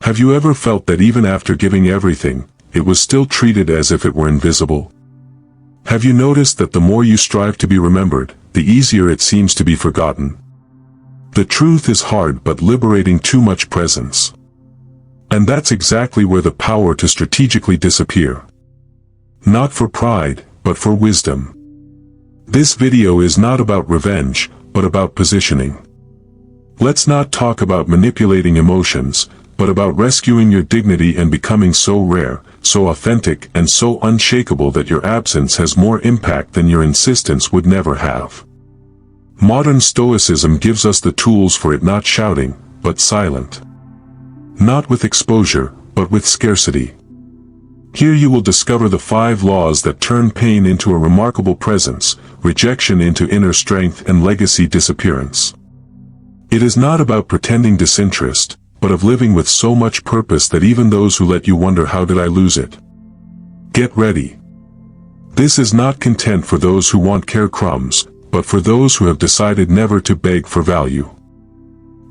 Have you ever felt that even after giving everything, it was still treated as if it were invisible? Have you noticed that the more you strive to be remembered, the easier it seems to be forgotten? The truth is hard but liberating too much presence. And that's exactly where the power to strategically disappear. Not for pride, but for wisdom. This video is not about revenge, but about positioning. Let's not talk about manipulating emotions, but about rescuing your dignity and becoming so rare, so authentic and so unshakable that your absence has more impact than your insistence would never have. Modern Stoicism gives us the tools for it, not shouting, but silent. Not with exposure, but with scarcity. Here you will discover the 5 laws that turn pain into a remarkable presence, rejection into inner strength, and legacy disappearance. It is not about pretending disinterest, but of living with so much purpose that even those who let you wonder, how did I lose it? Get ready. This is not content for those who want carecrumbs, but for those who have decided never to beg for value.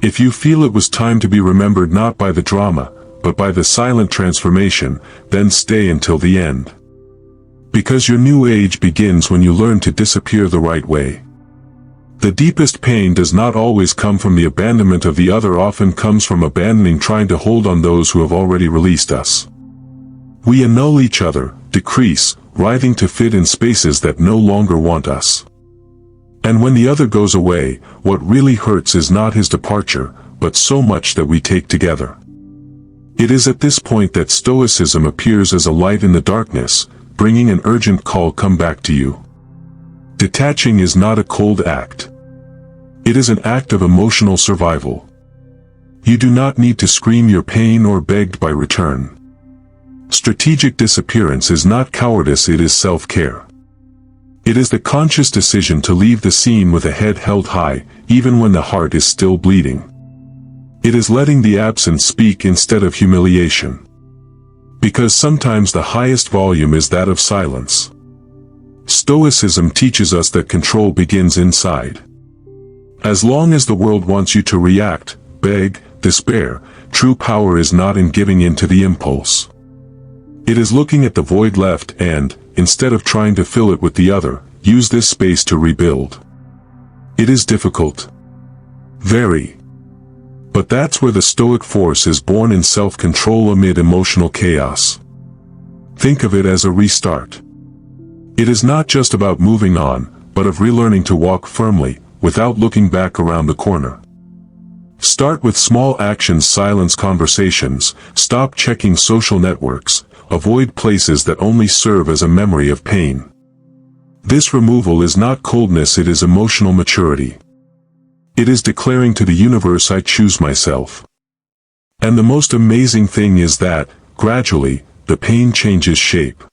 If you feel it was time to be remembered not by the drama, but by the silent transformation, then stay until the end. Because your new age begins when you learn to disappear the right way. The deepest pain does not always come from the abandonment of the other, often comes from abandoning trying to hold on those who have already released us. We annul each other, decrease, writhing to fit in spaces that no longer want us. And when the other goes away, what really hurts is not his departure, but so much that we take together. It is at this point that Stoicism appears as a light in the darkness, bringing an urgent call: come back to you. Detaching is not a cold act. It is an act of emotional survival. You do not need to scream your pain or beg by return. Strategic disappearance is not cowardice, it is self-care. It is the conscious decision to leave the scene with a head held high, even when the heart is still bleeding. It is letting the absence speak instead of humiliation. Because sometimes the highest volume is that of silence. Stoicism teaches us that control begins inside. As long as the world wants you to react, beg, despair, true power is not in giving in to the impulse. It is looking at the void left and, instead of trying to fill it with the other, use this space to rebuild. It is difficult. Very. But that's where the Stoic force is born, in self-control amid emotional chaos. Think of it as a restart. It is not just about moving on, but of relearning to walk firmly, without looking back around the corner. Start with small actions: silence conversations, stop checking social networks, avoid places that only serve as a memory of pain. This removal is not coldness, it is emotional maturity. It is declaring to the universe, I choose myself. And the most amazing thing is that, gradually, the pain changes shape.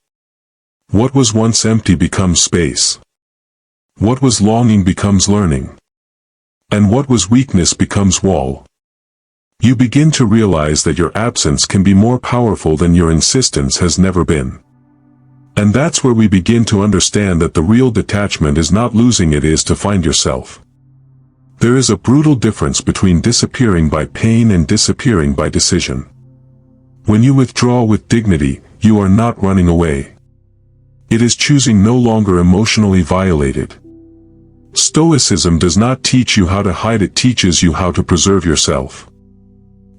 What was once empty becomes space. What was longing becomes learning. And what was weakness becomes wall. You begin to realize that your absence can be more powerful than your insistence has never been. And that's where we begin to understand that the real detachment is not losing, it is to find yourself. There is a brutal difference between disappearing by pain and disappearing by decision. When you withdraw with dignity, you are not running away. It is choosing no longer emotionally violated. Stoicism does not teach you how to hide, it teaches you how to preserve yourself.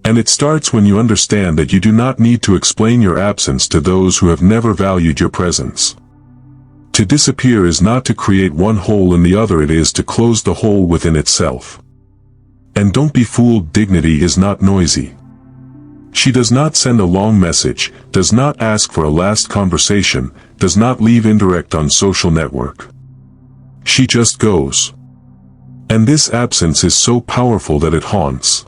And it starts when you understand that you do not need to explain your absence to those who have never valued your presence. To disappear is not to create one hole in the other, it is to close the hole within itself. And don't be fooled, dignity is not noisy. She does not send a long message, does not ask for a last conversation, does not leave indirect on social network. She just goes. And this absence is so powerful that it haunts.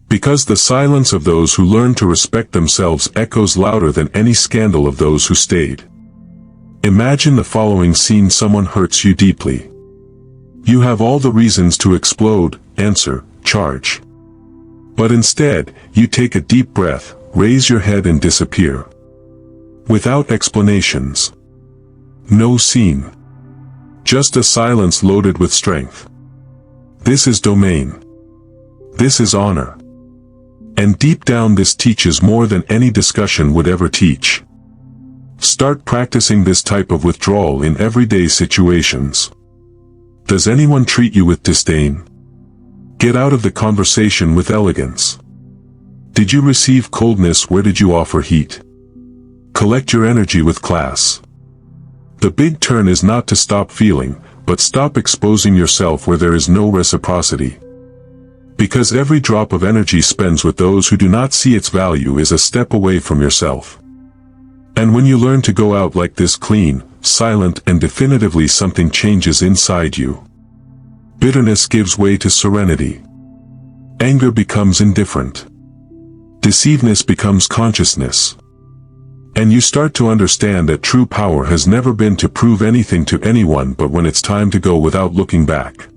Because the silence of those who learn to respect themselves echoes louder than any scandal of those who stayed. Imagine the following scene: someone hurts you deeply. You have all the reasons to explode, answer, charge. But instead, you take a deep breath, raise your head and disappear. Without explanations. No scene. Just a silence loaded with strength. This is domain. This is honor. And deep down this teaches more than any discussion would ever teach. Start practicing this type of withdrawal in everyday situations. Does anyone treat you with disdain? Get out of the conversation with elegance. Did you receive coldness? Where did you offer heat? Collect your energy with class. The big turn is not to stop feeling, but stop exposing yourself where there is no reciprocity. Because every drop of energy spent with those who do not see its value is a step away from yourself. And when you learn to go out like this, clean, silent, and definitively, something changes inside you. Bitterness gives way to serenity. Anger becomes indifferent. Deceiveness becomes consciousness. And you start to understand that true power has never been to prove anything to anyone but when it's time to go without looking back.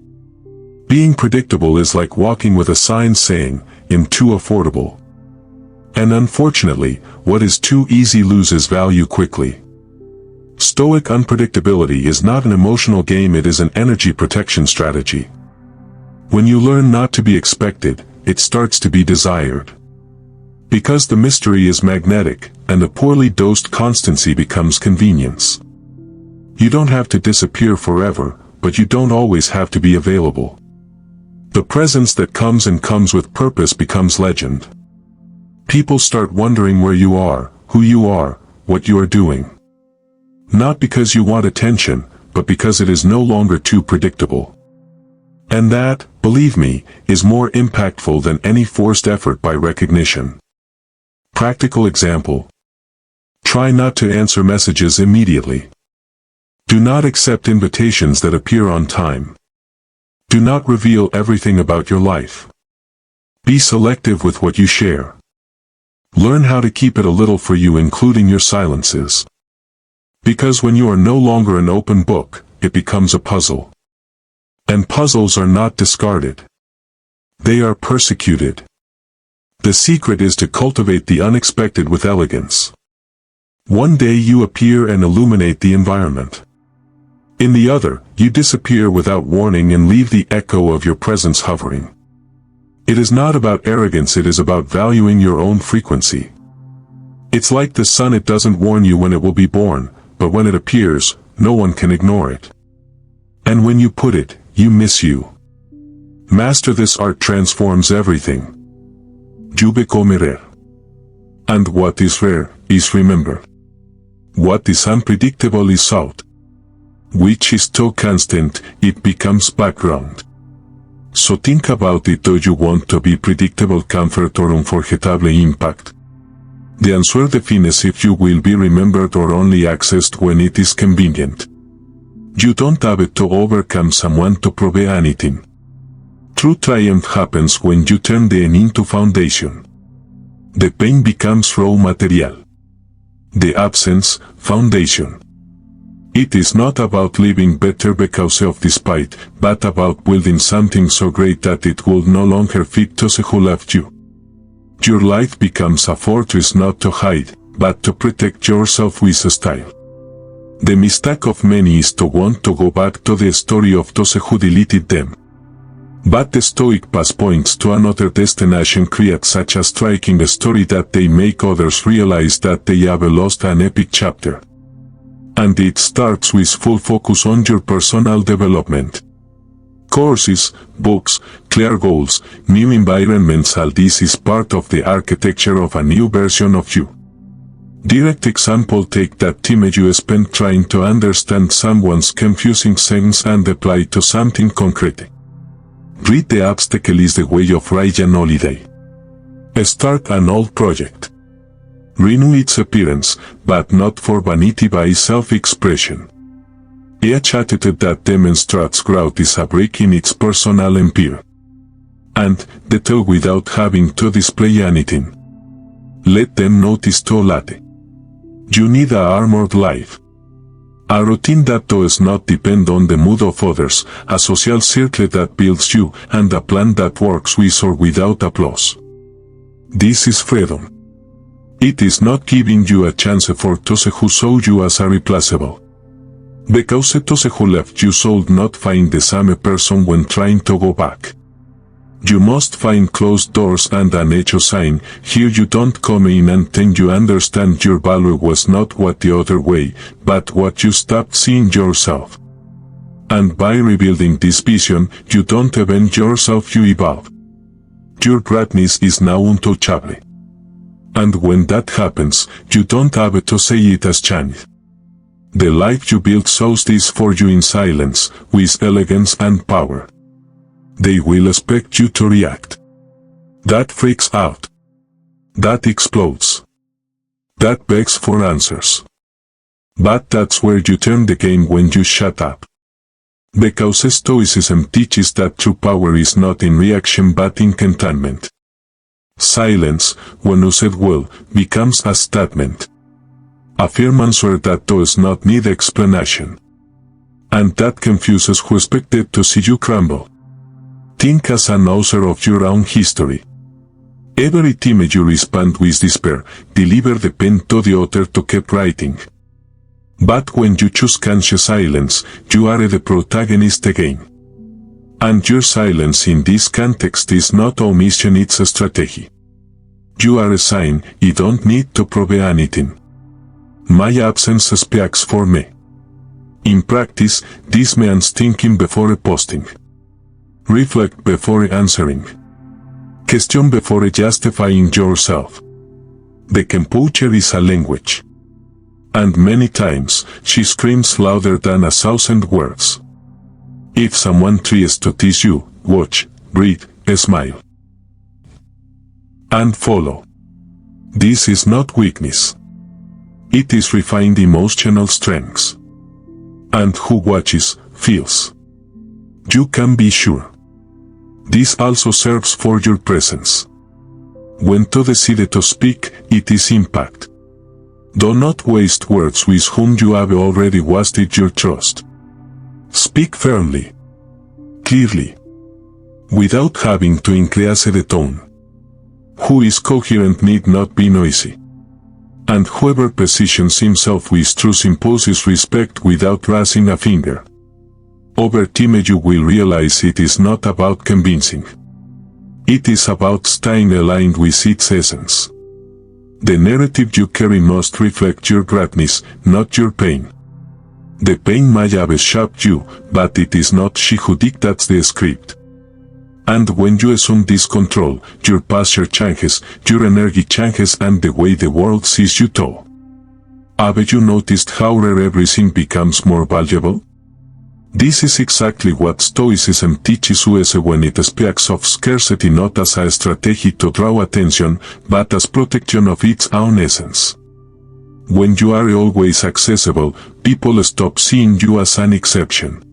Being predictable is like walking with a sign saying, "I'm too affordable." And unfortunately, what is too easy loses value quickly. Stoic unpredictability is not an emotional game, it is an energy protection strategy. When you learn not to be expected, it starts to be desired. Because the mystery is magnetic, and the poorly dosed constancy becomes convenience. You don't have to disappear forever, but you don't always have to be available. The presence that comes and comes with purpose becomes legend. People start wondering where you are, who you are, what you are doing. Not because you want attention, but because it is no longer too predictable. And that, believe me, is more impactful than any forced effort by recognition. Practical example. Try not to answer messages immediately. Do not accept invitations that appear on time. Do not reveal everything about your life. Be selective with what you share. Learn how to keep it a little for you, including your silences. Because when you are no longer an open book, it becomes a puzzle. And puzzles are not discarded. They are persecuted. The secret is to cultivate the unexpected with elegance. One day you appear and illuminate the environment. In the other, you disappear without warning and leave the echo of your presence hovering. It is not about arrogance, it is about valuing your own frequency. It's like the sun, it doesn't warn you when it will be born, but when it appears, no one can ignore it. And when you put it, you miss you. Master this art transforms everything. You become rare. And what is rare, is remembered. What is unpredictable is sought. Which is so constant, it becomes background. So think about it. Do you want to be predictable, comfort, or unforgettable impact? The answer defines if you will be remembered or only accessed when it is convenient. You don't have to overcome someone to prove anything. True triumph happens when you turn the end into foundation. The pain becomes raw material. The absence, foundation. It is not about living better because of despite, but about building something so great that it will no longer fit those who left you. Your life becomes a fortress not to hide, but to protect yourself with style. The mistake of many is to want to go back to the story of those who deleted them. But the Stoic path points to another destination, create such a striking story that they make others realize that they have lost an epic chapter. And it starts with full focus on your personal development. Courses, books, clear goals, new environments, all this is part of the architecture of a new version of you. Direct example, take that time you spent trying to understand someone's confusing sentence and apply to something concrete. Read The Obstacle is the Way of Ryan Holiday. Start an old project. Renew its appearance, but not for vanity, by self-expression. Each attitude that demonstrates growth is a break in its personal empire. And, detail without having to display anything. Let them notice to latte. You need a armored life. A routine that does not depend on the mood of others, a social circle that builds you, and a plan that works with or without applause. This is freedom. It is not giving you a chance for those who saw you as irreplaceable. Because those who left you should not find the same person when trying to go back. You must find closed doors and an echo sign. Here you don't come in until you understand your value was not what the other way, but what you stopped seeing yourself. And by rebuilding this vision, you don't avenge yourself, you evolve. Your greatness is now untouchable. And when that happens, you don't have to say it has changed. The life you built shows this for you in silence, with elegance and power. They will expect you to react. That freaks out. That explodes. That begs for answers. But that's where you turn the game when you shut up. Because Stoicism teaches that true power is not in reaction but in contentment. Silence, when used well, becomes a statement. A firm answer that does not need explanation. And that confuses who expected to see you crumble. Think as an author of your own history. Every time you respond with despair, deliver the pen to the author to keep writing. But when you choose conscious silence, you are the protagonist again. And your silence in this context is not omission, it's a strategy. You are a sign, you don't need to prove anything. My absence speaks for me. In practice, this means thinking before posting. Reflect before answering. Question before justifying yourself. The composure is a language. And many times, she screams louder than 1,000 words. If someone tries to tease you, watch, breathe, smile. And follow. This is not weakness. It is refined emotional strength. And who watches, feels. You can be sure. This also serves for your presence. When to decide to speak, it is impact. Do not waste words with whom you have already wasted your trust. Speak firmly. Clearly. Without having to increase the tone. Who is coherent need not be noisy. And whoever positions himself with truth imposes respect without raising a finger. Over time you will realize it is not about convincing. It is about staying aligned with its essence. The narrative you carry must reflect your greatness, not your pain. The pain may have shaped you, but it is not she who dictates the script. And when you assume this control, your posture changes, your energy changes, and the way the world sees you too. Have you noticed how rare everything becomes more valuable? This is exactly what Stoicism teaches us when it speaks of scarcity not as a strategy to draw attention, but as protection of its own essence. When you are always accessible, people stop seeing you as an exception.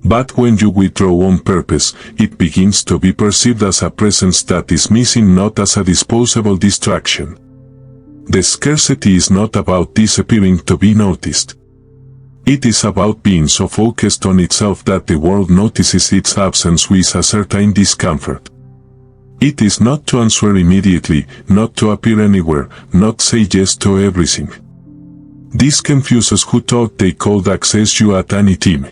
But when you withdraw on purpose, it begins to be perceived as a presence that is missing, not as a disposable distraction. The scarcity is not about disappearing to be noticed. It is about being so focused on itself that the world notices its absence with a certain discomfort. It is not to answer immediately, not to appear anywhere, not say yes to everything. This confuses who thought they could access you at any time.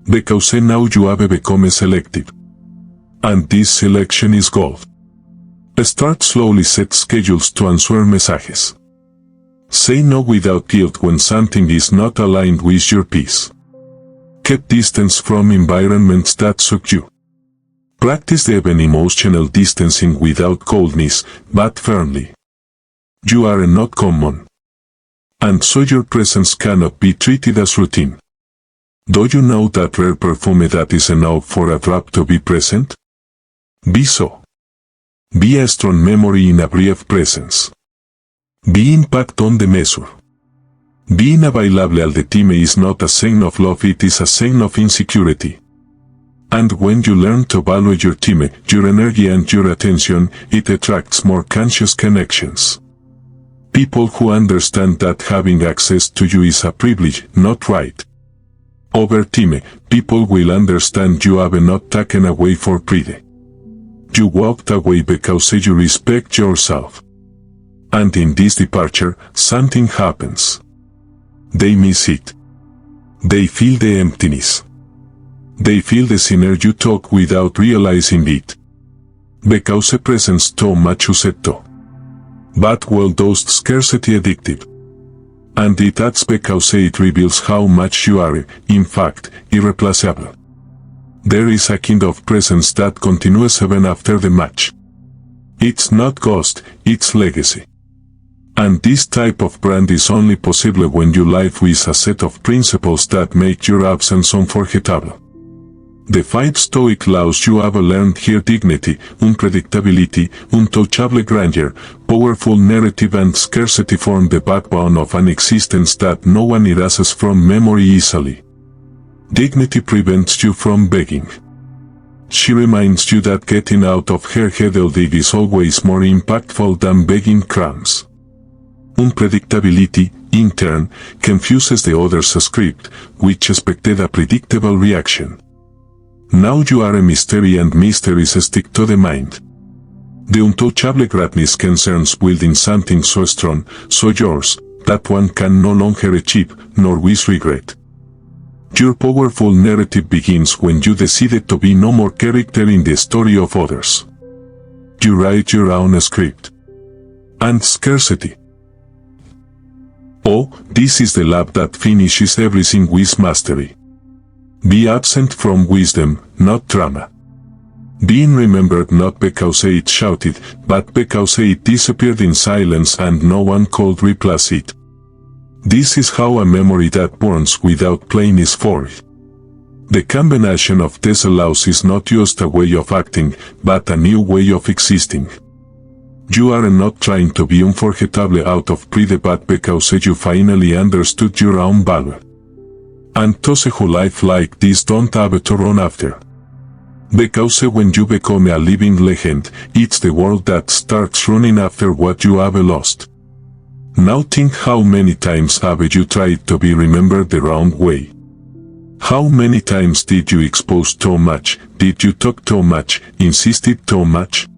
Because now you have become selective. And this selection is gold. Start slowly, set schedules to answer messages. Say no without guilt when something is not aligned with your peace. Keep distance from environments that suck you. Practice even emotional distancing without coldness, but firmly. You are not common. And so your presence cannot be treated as routine. Do you know that rare perfume that is enough for a drop to be present? Be so. Be a strong memory in a brief presence. Be impact on the measure. Being available all the time is not a sign of love, it is a sign of insecurity. And when you learn to value your time, your energy and your attention, it attracts more conscious connections. People who understand that having access to you is a privilege, not right. Over time, people will understand you have not taken away for pride. You walked away because you respect yourself. And in this departure, something happens. They miss it. They feel the emptiness. They feel the sinner you took without realizing it. Because presence too much usetto. But well does scarcity addictive. And that's because it reveals how much you are, in fact, irreplaceable. There is a kind of presence that continues even after the match. It's not ghost, it's legacy. And this type of brand is only possible when you live with a set of principles that make your absence unforgettable. The 5 Stoic laws you have learned here: dignity, unpredictability, untouchable grandeur, powerful narrative and scarcity form the backbone of an existence that no one erases from memory easily. Dignity prevents you from begging. She reminds you that getting out of her head all day is always more impactful than begging crumbs. Unpredictability, in turn, confuses the other's script, which expected a predictable reaction. Now you are a mystery and mysteries stick to the mind. The untouchable greatness concerns building something so strong, so yours, that one can no longer achieve, nor with regret. Your powerful narrative begins when you decided to be no more character in the story of others. You write your own script. And scarcity. Oh, this is the lab that finishes everything with mastery. Be absent from wisdom, not drama. Being remembered not because it shouted, but because it disappeared in silence and no one could replace it. This is how a memory that burns without pain is forged. The combination of these laws is not just a way of acting, but a new way of existing. You are not trying to be unforgettable out of pride but because you finally understood your own value. And those who live like this don't have to run after. Because when you become a living legend, it's the world that starts running after what you have lost. Now think how many times have you tried to be remembered the wrong way? How many times did you expose too much, did you talk too much, insisted too much?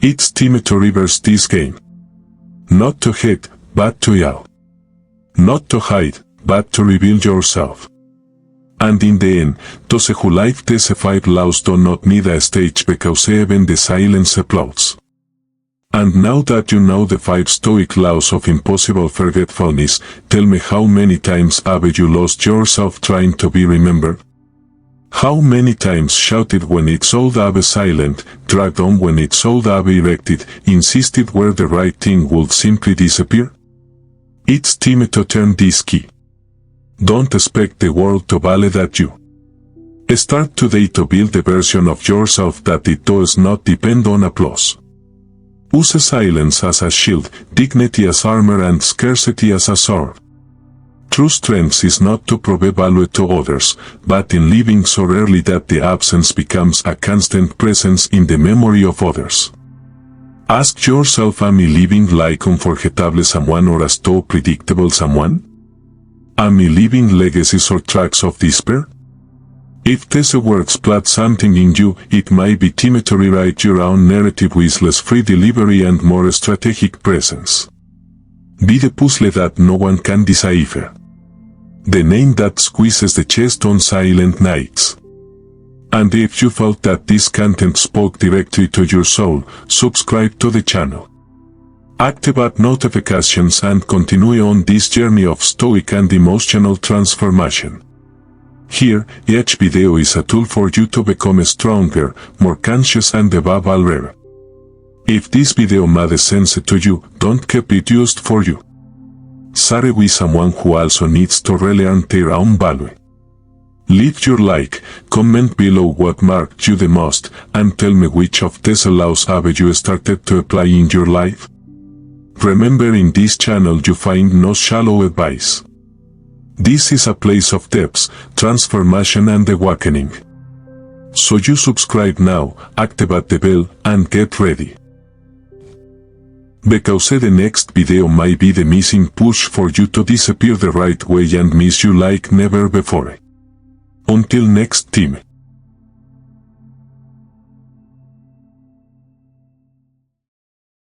It's time to reverse this game. Not to hate, but to yell. Not to hide, but to reveal yourself. And in the end, those who live these 5 laws do not need a stage because even the silence applauds. And now that you know the 5 Stoic laws of impossible forgetfulness, tell me how many times have you lost yourself trying to be remembered? How many times shouted when it's all up silent, dragged on when it's all up erected, insisted where the right thing would simply disappear? It's time to turn this key. Don't expect the world to validate you. Start today to build the version of yourself that it does not depend on applause. Use silence as a shield, dignity as armor and scarcity as a sword. True strength is not to prove value to others, but in living so rarely that the absence becomes a constant presence in the memory of others. Ask yourself, am I living like unforgettable someone or as too predictable someone? Am I living legacies or tracks of despair? If these words plant something in you, it might be time to rewrite your own narrative with less free delivery and more strategic presence. Be the puzzle that no one can decipher. The name that squeezes the chest on silent nights. And if you felt that this content spoke directly to your soul, subscribe to the channel. Activate notifications and continue on this journey of stoic and emotional transformation. Here, each video is a tool for you to become stronger, more conscious and above all rare. If this video made sense to you, don't keep it just for you. Share with someone who also needs to relearn their own value. Leave your like, comment below what marked you the most, and tell me which of these laws have you started to apply in your life. Remember, in this channel you find no shallow advice. This is a place of depth, transformation and awakening. So you subscribe now, activate the bell, and get ready. Because the next video might be the missing push for you to disappear the right way and miss you like never before. Until next time.